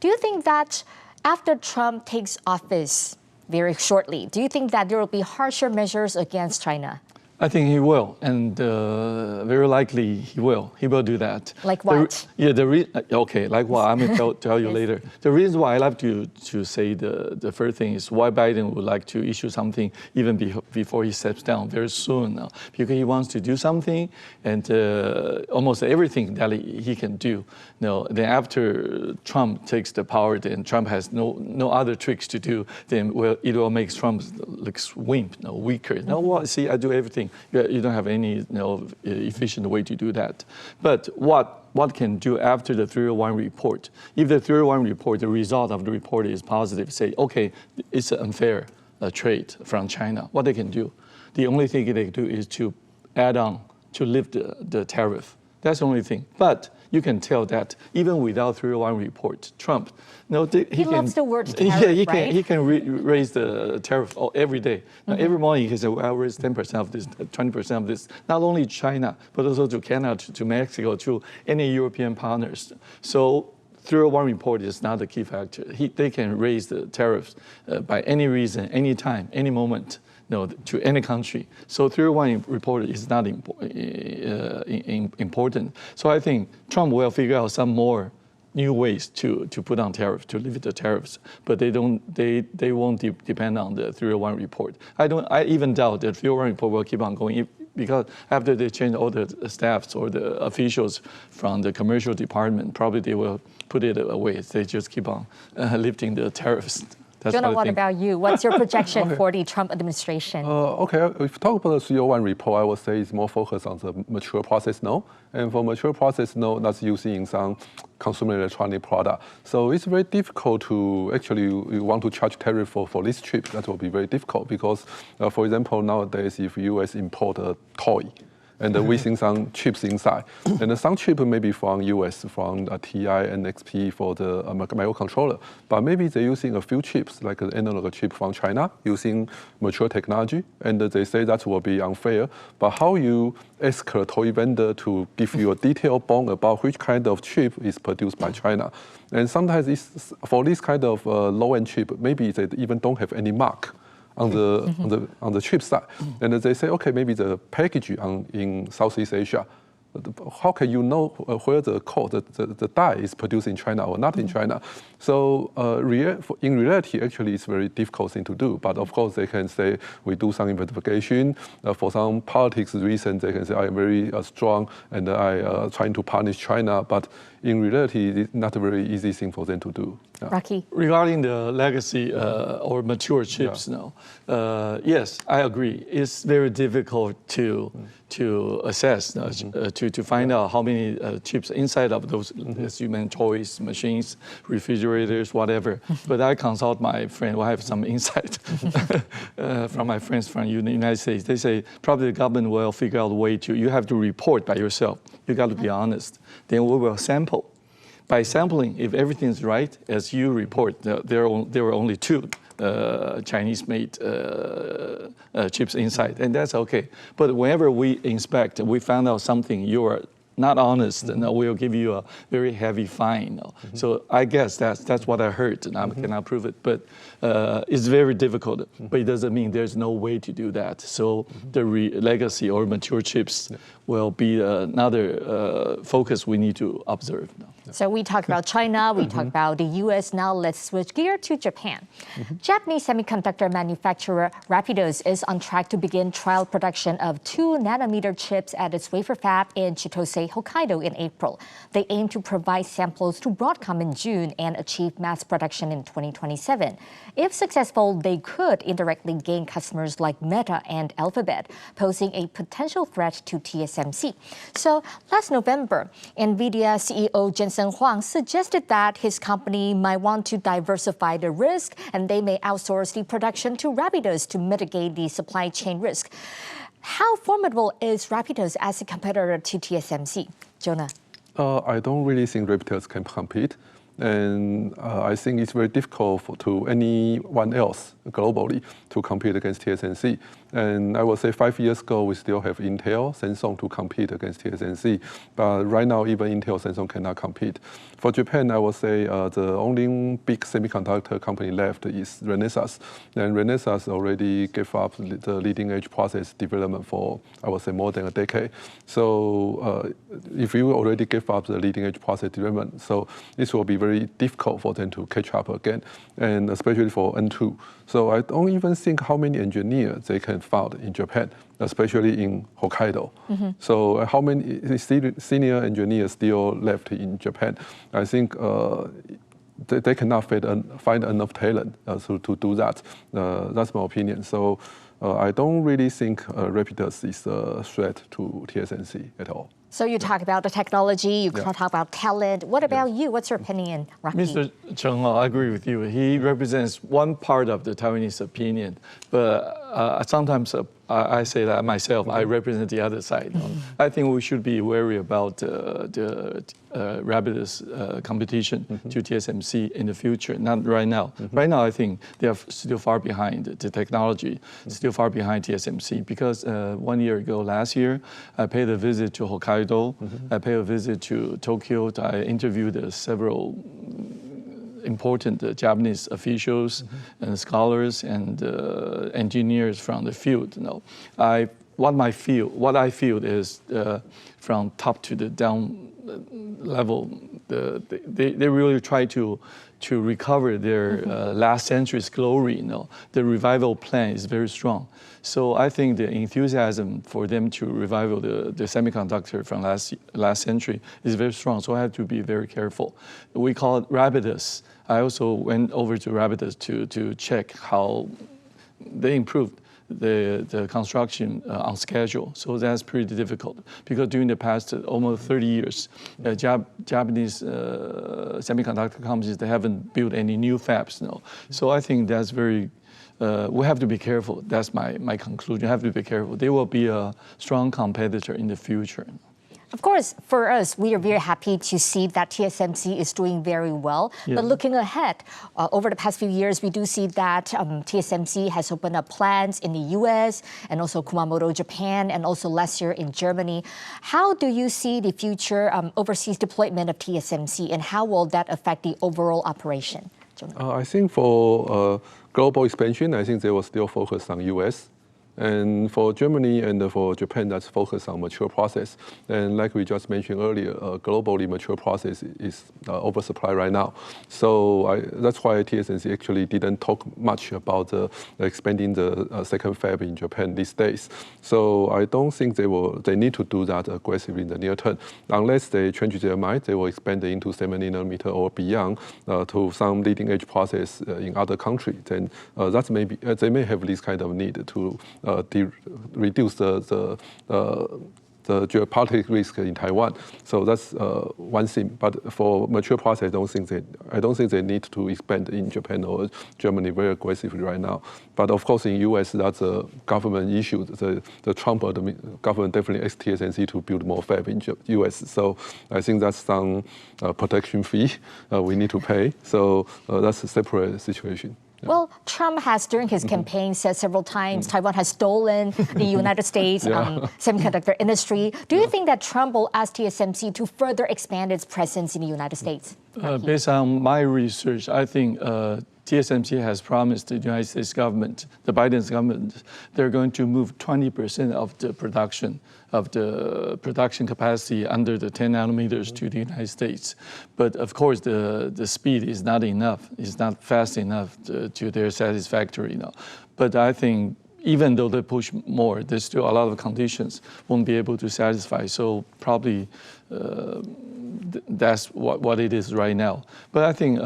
Do you think that after Trump takes office very shortly, do you think that there will be harsher measures against China? I think he will, and very likely he will. He will do that. Like what? Okay, like what? I'm going to tell you Yes. later. The reason why I like to say the first thing is why Biden would like to issue something even before he steps down very soon now, because he wants to do something, and almost everything that he can do. Then after Trump takes the power, then Trump has no other tricks to do. Then it will make Trump look weaker. Well, see, I do everything. You don't have any efficient way to do that. But what can do after the 301 report? If the 301 report, the result of the report is positive, say, okay, it's an unfair trade from China. What they can do? The only thing they can do is to add on, to lift the tariff. That's the only thing. But you can tell that even without 301 report, Trump, he loves the word tariff, yeah, he can raise the tariff every day. Now, every morning he can say, well, I'll raise 10% of this, 20% of this. Not only China, but also to Canada, to Mexico, to any European partners. So 301 report is not the key factor. They can raise the tariffs by any reason, any time, any moment. To any country. So 301 report is not important. So I think Trump will figure out some more new ways to put on tariffs, to lift the tariffs, but they won't depend on the 301 report. I even doubt that 301 report will keep on going because after they change all the staffs or the officials from the commercial department, probably they will put it away. They just keep on lifting the tariffs. Jonah, what about you? What's your projection for the Trump administration? Okay, if you talk about the 301 report, I would say it's more focused on the mature process node. And for mature process node, that's using in some consumer electronic product. So it's very difficult to actually, you want to charge tariff for this chip. That will be very difficult because, for example, nowadays, if US import a toy, and within some chips inside. And some chip maybe from US, from TI and XP for the microcontroller. But maybe they're using a few chips, like an analog chip from China, using mature technology. And they say that will be unfair. But how you ask a toy vendor to give you a detailed bond about which kind of chip is produced by China? And sometimes it's, for this kind of low-end chip, maybe they even don't have any mark on the chip side, and they say, okay, maybe the package in Southeast Asia. How can you know where the code, the die is produced in China or not in China? So in reality, actually, it's a very difficult thing to do. But of course, they can say we do some investigation. For some politics reasons, they can say I'm very strong and I trying to punish China. But in reality, it's not a very easy thing for them to do. Yeah. Rocky? Regarding the legacy or mature chips now, yes, I agree. It's very difficult to assess, to find out how many chips inside of those, as you mentioned, toys, machines, refrigerators, whatever. But I consult my friend, I have some insight from my friends from the United States. They say probably the government will figure out a way you have to report by yourself. You got to be honest. Then we will sample. By sampling, if everything's right, as you report, there were only 2 Chinese-made chips inside, and that's okay. But whenever we inspect, we found out something you are not honest, and we'll give you a very heavy fine. So I guess that's what I heard, and I cannot prove it. But it's very difficult. But it doesn't mean there's no way to do that. So the legacy or mature chips will be another focus we need to observe. So we talked about China, we talked about the US. Now let's switch gear to Japan. Japanese semiconductor manufacturer Rapidos is on track to begin trial production of 2-nanometer chips at its wafer fab in Chitose, Hokkaido in April. They aim to provide samples to Broadcom in June and achieve mass production in 2027. If successful, they could indirectly gain customers like Meta and Alphabet, posing a potential threat to TSMC. So last November, NVIDIA CEO Jensen Huang suggested that his company might want to diversify the risk and they may outsource the production to Rapidos to mitigate the supply chain risk. How formidable is Rapidos as a competitor to TSMC? Jonah? I don't really think Rapidos can compete. and I think it's very difficult to anyone else globally to compete against TSMC. And I would say 5 years ago, we still have Intel, Samsung to compete against TSMC. But right now, even Intel, Samsung cannot compete. For Japan, I would say the only big semiconductor company left is Renesas. And Renesas already gave up the leading edge process development for, I would say, more than a decade. So if you already give up the leading edge process development, so this will be very difficult for them to catch up again, and especially for N2. So I don't even think how many engineers they can find in Japan, especially in Hokkaido. So how many senior engineers still left in Japan? I think they cannot find enough talent to do that. That's my opinion. So I don't really think Rapidus is a threat to TSMC at all. So you talk about the technology, you talk about talent. What about you? What's your opinion, Rocky? Mr. Cheng, I agree with you. He represents one part of the Taiwanese opinion, but sometimes I say that myself, I represent the other side. I think we should be wary about the Rapidus competition to TSMC in the future, not right now. Right now, I think they are still far behind the technology, still far behind TSMC, because 1 year ago, last year, I paid a visit to Hokkaido. I paid a visit to Tokyo. I interviewed several important Japanese officials and scholars and engineers from the field. What I feel is from top to the down level, they really try to recover their last century's glory. The revival plan is very strong. So I think the enthusiasm for them to revival the semiconductor from last century is very strong. So I have to be very careful. We call it Rapidus. I also went over to Rapidus to check how they improved the construction on schedule. So that's pretty difficult because during the past almost 30 years, Japanese semiconductor companies, they haven't built any new fabs. So I think that's very, we have to be careful. That's my conclusion. You have to be careful. They will be a strong competitor in the future. Of course, for us, we are very happy to see that TSMC is doing very well. Yeah. But looking ahead, over the past few years, we do see that TSMC has opened up plants in the US and also Kumamoto, Japan, and also last year in Germany. How do you see the future overseas deployment of TSMC, and how will that affect the overall operation? Jonah? I think for global expansion, I think they will still focus on US. And for Germany and for Japan, that's focused on mature process. And like we just mentioned earlier, globally mature process is oversupply right now. So that's why TSMC actually didn't talk much about expanding the second fab in Japan these days. So I don't think they need to do that aggressively in the near term. Unless they change their mind, they will expand into 7 nanometer or beyond to some leading edge process in other countries. Then that's maybe they may have this kind of need to reduce the geopolitical risk in Taiwan. So that's one thing. But for mature process, I don't think they need to expand in Japan or Germany very aggressively right now. But of course, in US, that's a government issue. The Trump government definitely asked TSMC to build more fab in US. So I think that's some protection fee we need to pay. So that's a separate situation. Well, Trump has, during his campaign, said several times Taiwan has stolen the United States semiconductor industry. Do you think that Trump will ask TSMC to further expand its presence in the United States? Based on my research, I think TSMC has promised the United States government, the Biden government, they're going to move 20% of the production capacity under the 10 nanometers to the United States. But of course, the speed is not enough. It's not fast enough to their satisfactory. But I think even though they push more, there's still a lot of conditions won't be able to satisfy. So probably that's what it is right now. But I think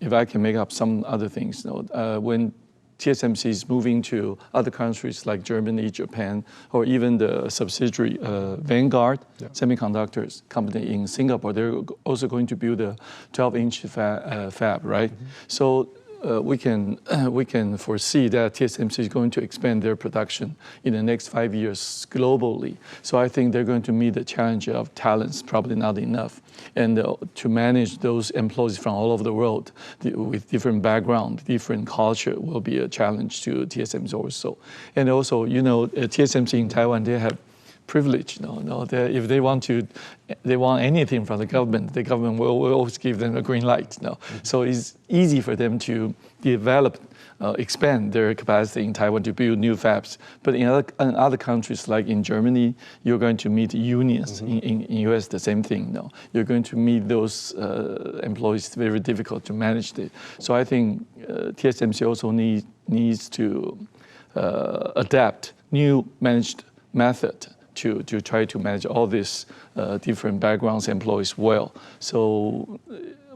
if I can make up some other things, when TSMC is moving to other countries like Germany, Japan, or even the subsidiary Vanguard Semiconductors company in Singapore, they're also going to build a 12-inch fab, right? So we can foresee that TSMC is going to expand their production in the next 5 years globally. So I think they're going to meet the challenge of talents, probably not enough, and to manage those employees from all over the world with different background, different culture will be a challenge to TSMC also. And also, TSMC in Taiwan, they have privilege. If they want anything from the government will always give them a green light. So it's easy for them to develop, expand their capacity in Taiwan to build new fabs. But in other countries, like in Germany, you're going to meet unions. In US, the same thing. You're going to meet those employees. Very difficult to manage it. So I think TSMC also needs to adapt new managed method to try to manage all these different backgrounds employees well. So,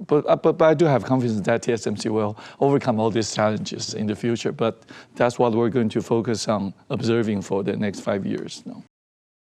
but I do have confidence that TSMC will overcome all these challenges in the future. But that's what we're going to focus on observing for the next 5 years now.